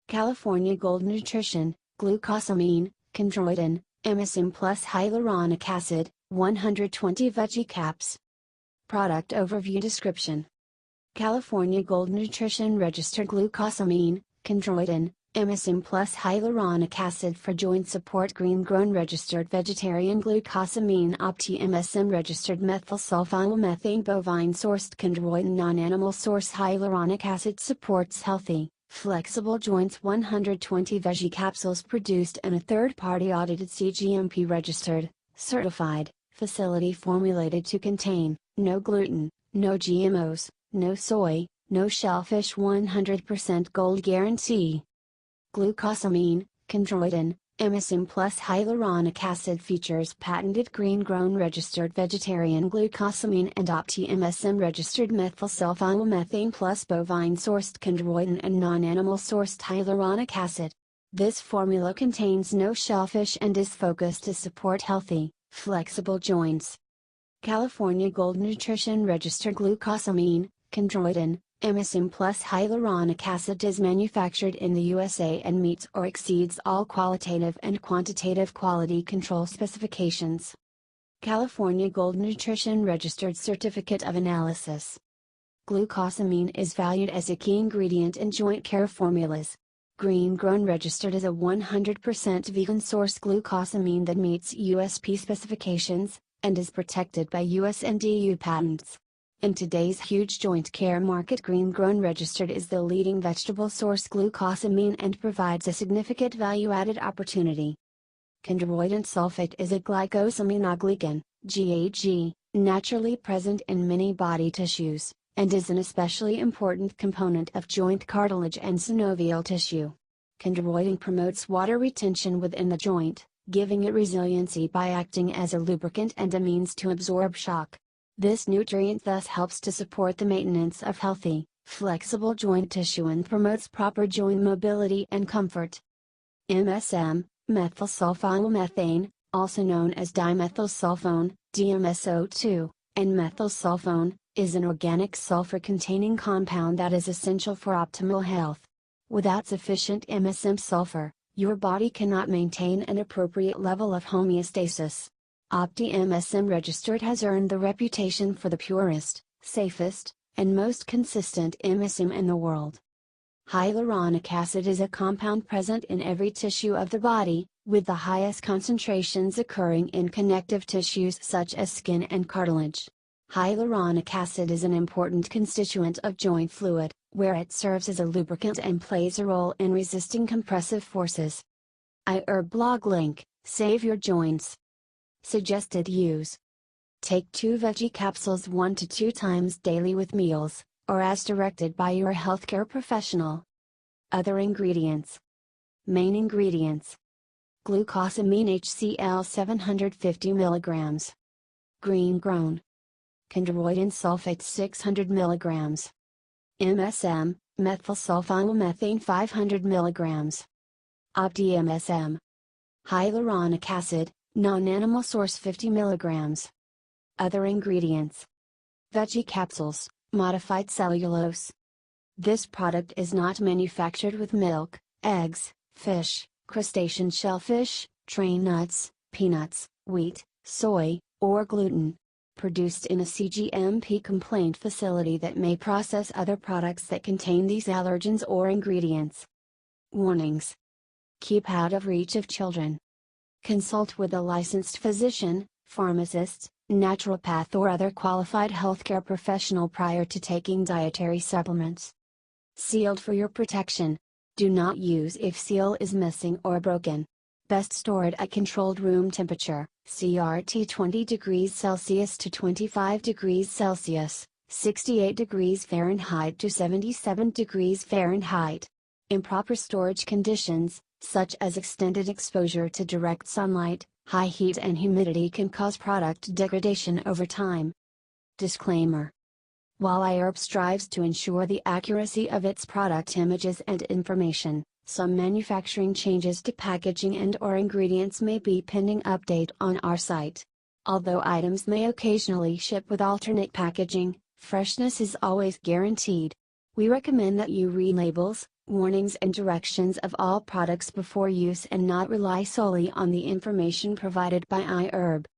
California Gold Nutrition, Glucosamine, Chondroitin, MSM plus Hyaluronic acid, 120 Veggie caps. Product Overview Description. California Gold Nutrition registered glucosamine, chondroitin, MSM plus hyaluronic acid for joint support. Green grown registered vegetarian glucosamine. Opti MSM registered methylsulfonylmethane. Bovine sourced chondroitin. Non-animal source hyaluronic acid supports healthy, flexible joints. 120 Veggie capsules produced in a third-party audited CGMP registered, certified, facility. Formulated to contain no gluten, no GMOs, no soy, no shellfish. 100% gold guarantee. Glucosamine, chondroitin, MSM plus hyaluronic acid features patented green-grown registered vegetarian glucosamine and Opti MSM registered methylsulfonylmethane plus bovine-sourced chondroitin and non-animal sourced hyaluronic acid. This formula contains no shellfish and is focused to support healthy, flexible joints. California Gold Nutrition registered glucosamine, chondroitin, MSM plus hyaluronic acid is manufactured in the USA and meets or exceeds all qualitative and quantitative quality control specifications. California Gold Nutrition registered certificate of analysis. Glucosamine is valued as a key ingredient in joint care formulas. Green grown registered as a 100% vegan source glucosamine that meets USP specifications, and is protected by US and EU patents. In today's huge joint care market, green grown registered is the leading vegetable source glucosamine and provides a significant value-added opportunity. Chondroitin sulfate is a glycosaminoglycan, GAG, naturally present in many body tissues, and is an especially important component of joint cartilage and synovial tissue. Chondroitin promotes water retention within the joint, giving it resiliency by acting as a lubricant and a means to absorb shock. This nutrient thus helps to support the maintenance of healthy, flexible joint tissue and promotes proper joint mobility and comfort. MSM, methylsulfonylmethane, also known as dimethylsulfone, DMSO2, and methylsulfone, is an organic sulfur-containing compound that is essential for optimal health. Without sufficient MSM sulfur, your body cannot maintain an appropriate level of homeostasis. Opti MSM registered has earned the reputation for the purest, safest, and most consistent MSM in the world. Hyaluronic acid is a compound present in every tissue of the body, with the highest concentrations occurring in connective tissues such as skin and cartilage. Hyaluronic acid is an important constituent of joint fluid, where it serves as a lubricant and plays a role in resisting compressive forces. iHerb blog link, save your joints. Suggested use. Take 2 Veggie capsules 1 to 2 times daily with meals, or as directed by your healthcare professional. Other ingredients. Main ingredients. Glucosamine HCl 750 mg. Green grown. Chondroitin sulfate 600 mg. MSM, methylsulfonylmethane 500 mg. Opti MSM. Hyaluronic acid, non-animal source 50 mg. Other ingredients. Veggie capsules, modified cellulose. This product is not manufactured with milk, eggs, fish, crustacean shellfish, train nuts, peanuts, wheat, soy, or gluten. Produced in a CGMP complaint facility that may process other products that contain these allergens or ingredients. Warnings. Keep out of reach of children. Consult with a licensed physician, pharmacist, naturopath or other qualified healthcare professional prior to taking dietary supplements. Sealed for your protection. Do not use if seal is missing or broken. Best stored at controlled room temperature, CRT 20 degrees Celsius to 25 degrees Celsius, 68 degrees Fahrenheit to 77 degrees Fahrenheit. Improper storage conditions, such as extended exposure to direct sunlight, high heat and humidity can cause product degradation over time. Disclaimer. While iHerb strives to ensure the accuracy of its product images and information, some manufacturing changes to packaging and/or ingredients may be pending update on our site. Although items may occasionally ship with alternate packaging, freshness is always guaranteed. We recommend that you read labels, Warnings and directions of all products before use and not rely solely on the information provided by iHerb.